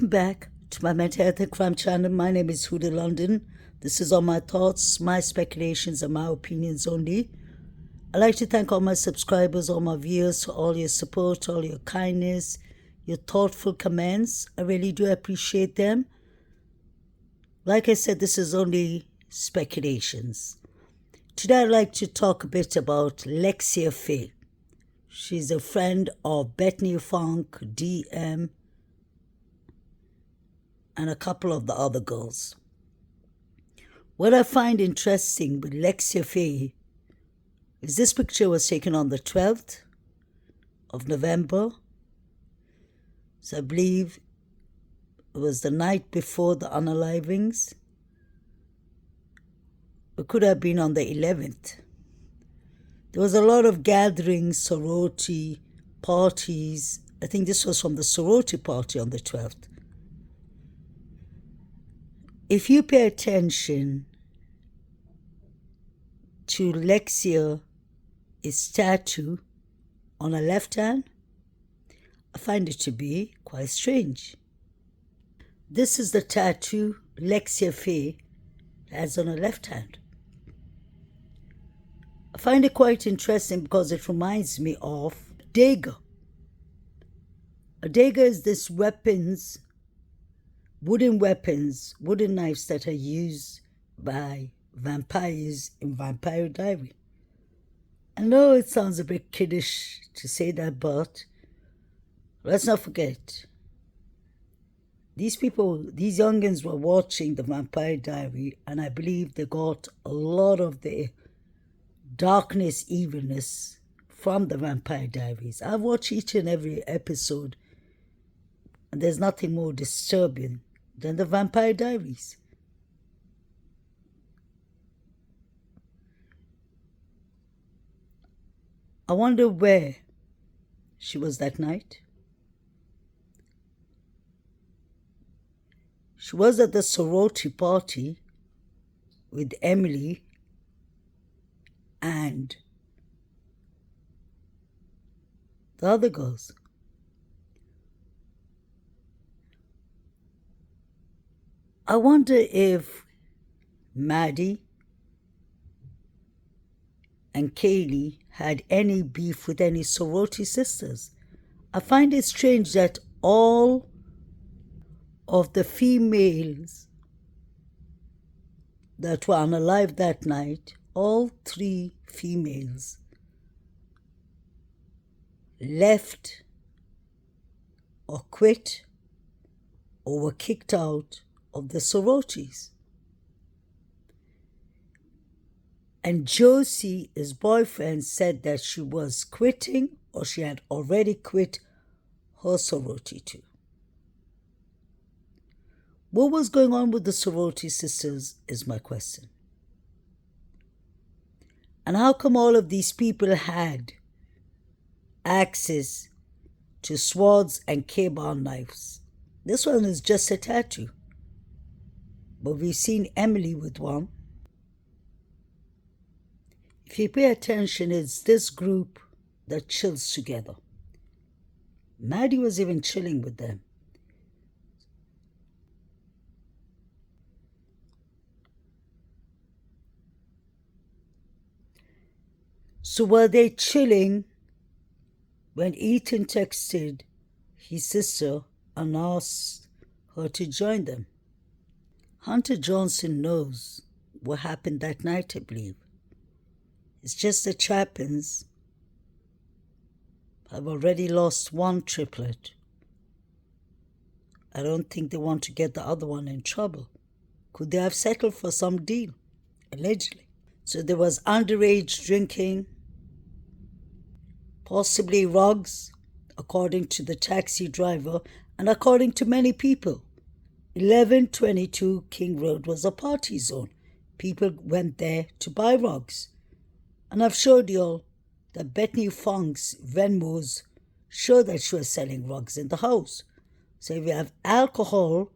Welcome back to my mental health and crime channel. My name is Huda London. This is all my thoughts, my speculations, and my opinions only. I'd like to thank all my subscribers, all my viewers for all your support, all your kindness, your thoughtful comments. I really do appreciate them. Like I said, this is only speculations. Today I'd like to talk a bit about Lexuisa. She's a friend of Bethany Funk, DM, and a couple of the other girls. What I find interesting with Lexuisa is this picture was taken on the 12th of November. So I believe it was the night before the unalivings. It could have been on the 11th. There was a lot of gatherings, sorority parties. I think this was from the sorority party on the 12th. If you pay attention to Lexuisa's tattoo on her left hand, I find it to be quite strange. This is the tattoo Lexuisa has on her left hand. I find it quite interesting because it reminds me of a dagger. A dagger is this wooden knives that are used by vampires in Vampire Diary. I know it sounds a bit kiddish to say that, but let's not forget, these youngins were watching the Vampire Diary, and I believe they got a lot of the darkness, evilness from the Vampire Diaries. I've watched each and every episode, and there's nothing more disturbing than the Vampire Diaries. I wonder where she was that night. She was at the sorority party with Emily and the other girls. I wonder if Maddie and Kaylee had any beef with any sorority sisters. I find it strange that all of the females that were unalive that night, all 3 females, left or quit or were kicked out of the sororities. And Josie, his boyfriend, said that she was quitting or she had already quit her sorority too. What was going on with the sorority sisters is my question. And how come all of these people had access to swords and K-bar knives? This one is just a tattoo, but we've seen Emily with one. If you pay attention, it's this group that chills together. Maddie was even chilling with them. So were they chilling when Ethan texted his sister and asked her to join them? Hunter Johnson knows what happened that night, I believe. It's just the Chapins have already lost one triplet. I don't think they want to get the other one in trouble. Could they have settled for some deal? Allegedly. So there was underage drinking, possibly rugs, according to the taxi driver and according to many people. 1122 King Road was a party zone. People went there to buy rugs. And I've showed you all that Bethany Funk's Venmos show that she was selling rugs in the house. So if you have alcohol,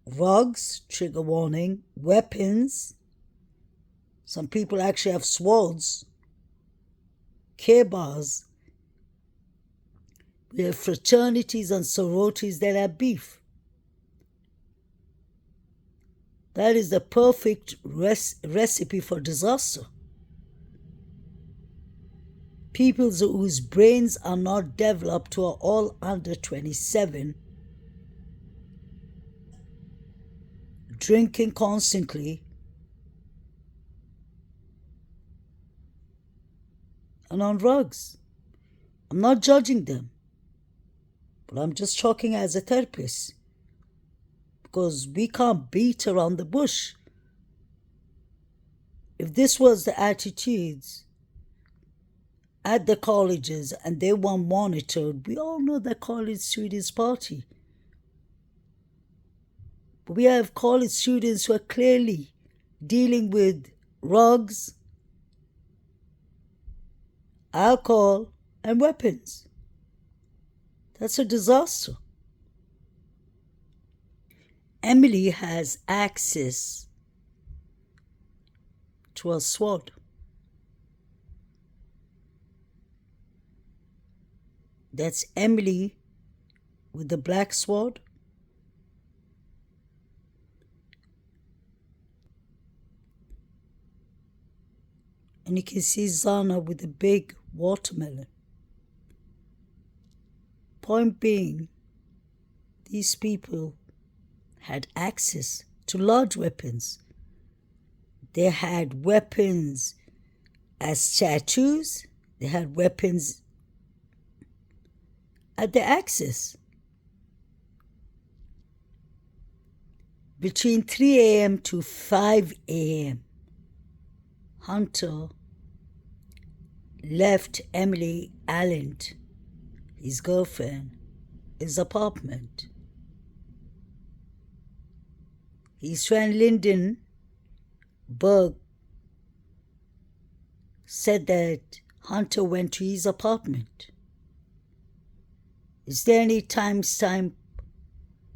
rugs, trigger warning, weapons, some people actually have swords, K-bars. We have fraternities and sororities that have beef. That is the perfect recipe for disaster. People whose brains are not developed, who are all under 27, drinking constantly, and on drugs. I'm not judging them, but I'm just talking as a therapist, because we can't beat around the bush. If this was the attitudes at the colleges and they weren't monitored, we all know that college students party. But we have college students who are clearly dealing with drugs, alcohol, and weapons. That's a disaster. Emily has access to a sword. That's Emily with the black sword. And you can see Zana with the big watermelon. Point being, these people had access to large weapons. They had weapons as tattoos. They had weapons at the axis. Between 3 a.m. to 5 a.m., Hunter left Emily Andt, his girlfriend, his apartment. His friend Lyndon Berg said that Hunter went to his apartment. Is there any timestamp,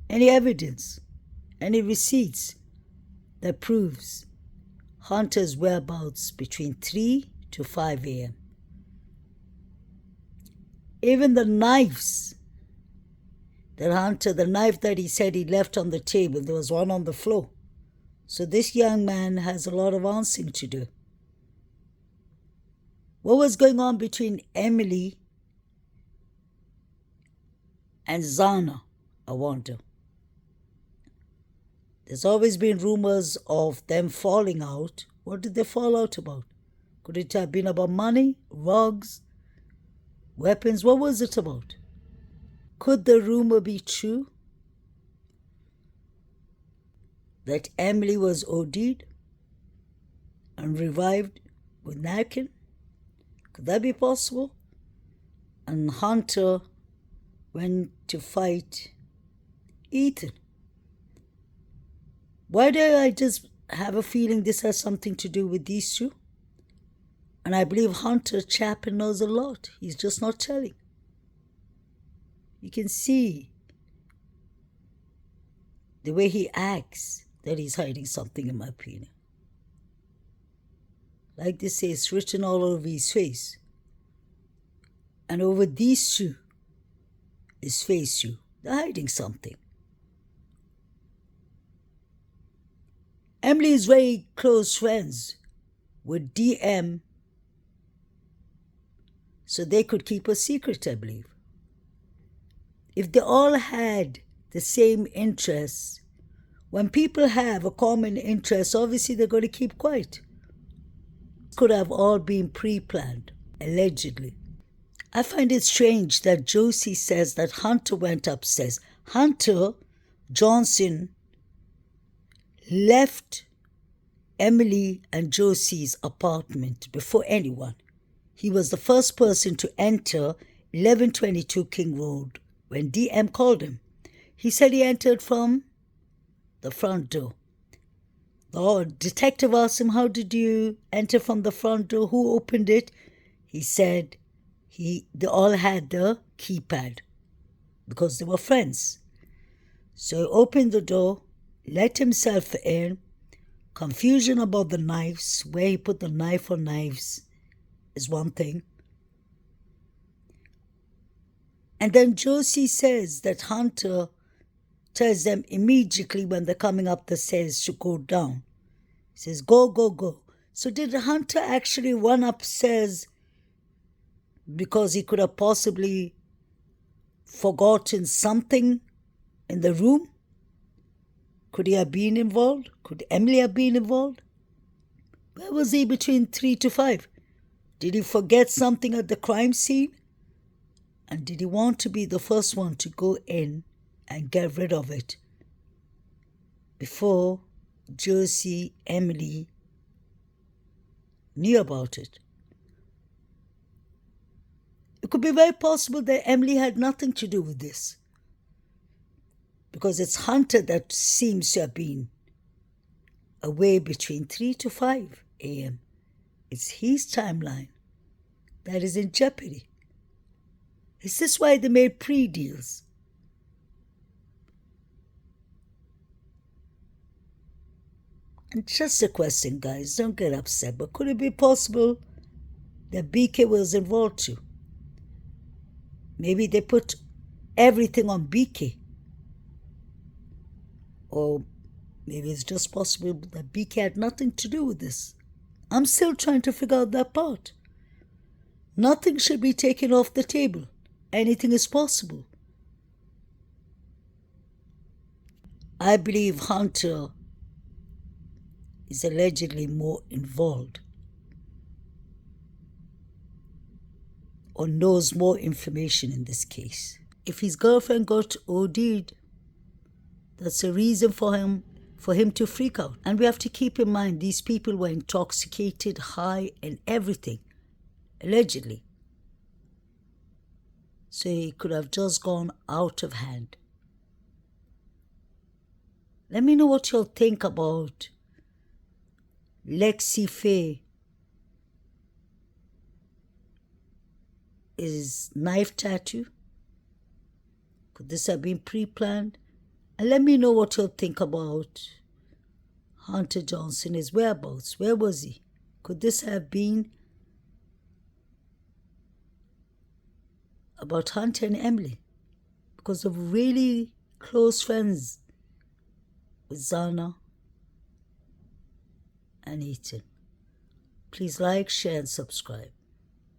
any evidence, any receipts that proves Hunter's whereabouts between 3 to 5 a.m.? Even the knives that Hunter, the knife that he said he left on the table, there was one on the floor. So this young man has a lot of answering to do. What was going on between Emily and Zana, I wonder? There's always been rumors of them falling out. What did they fall out about? Could it have been about money, rugs, weapons? What was it about? Could the rumor be true that Emily was OD'd and revived with napkin? Could that be possible? And Hunter went to fight Ethan. Why do I just have a feeling this has something to do with these two? And I believe Hunter Chapin knows a lot. He's just not telling. You can see the way he acts that he's hiding something, in my opinion. Like they say, it's written all over his face. And over these two, his face too. They're hiding something. Emily is very close friends with DM, so they could keep a secret, I believe. If they all had the same interests, when people have a common interest, obviously they're going to keep quiet. Could have all been pre-planned, allegedly. I find it strange that Josie says that Hunter went upstairs. Hunter Johnson left Emily and Josie's apartment before anyone. He was the first person to enter 1122 King Road when DM called him. He said he entered from the front door. The detective asked him, how did you enter from the front door? Who opened it? He said they all had the keypad because they were friends. So he opened the door, let himself in. Confusion about the knives, where he put the knife or knives is one thing. And then Josie says that Hunter tells them immediately when they're coming up the stairs to go down. He says, go, go, go. So did the hunter actually run upstairs because he could have possibly forgotten something in the room? Could he have been involved? Could Emily have been involved? Where was he between 3 to 5? Did he forget something at the crime scene? And did he want to be the first one to go in and get rid of it before Josie, Emily knew about it? It could be very possible that Emily had nothing to do with this, because it's Hunter that seems to have been away between 3 to 5 a.m. It's his timeline that is in jeopardy. Is this why they made pre-deals? And just a question, guys, don't get upset, but could it be possible that BK was involved too? Maybe they put everything on BK. Or maybe it's just possible that BK had nothing to do with this. I'm still trying to figure out that part. Nothing should be taken off the table. Anything is possible. I believe Hunter is allegedly more involved or knows more information in this case. If his girlfriend got OD'd, that's a reason for him to freak out. And we have to keep in mind these people were intoxicated, high, and everything, allegedly. So he could have just gone out of hand. Let me know what you'll think about Lexuisa is knife tattoo. Could this have been pre-planned? And let me know what you'll think about Hunter Johnson, his whereabouts. Where was he? Could this have been about Hunter and Emily? Because of really close friends with Zana and Ethan. Please like, share, and subscribe.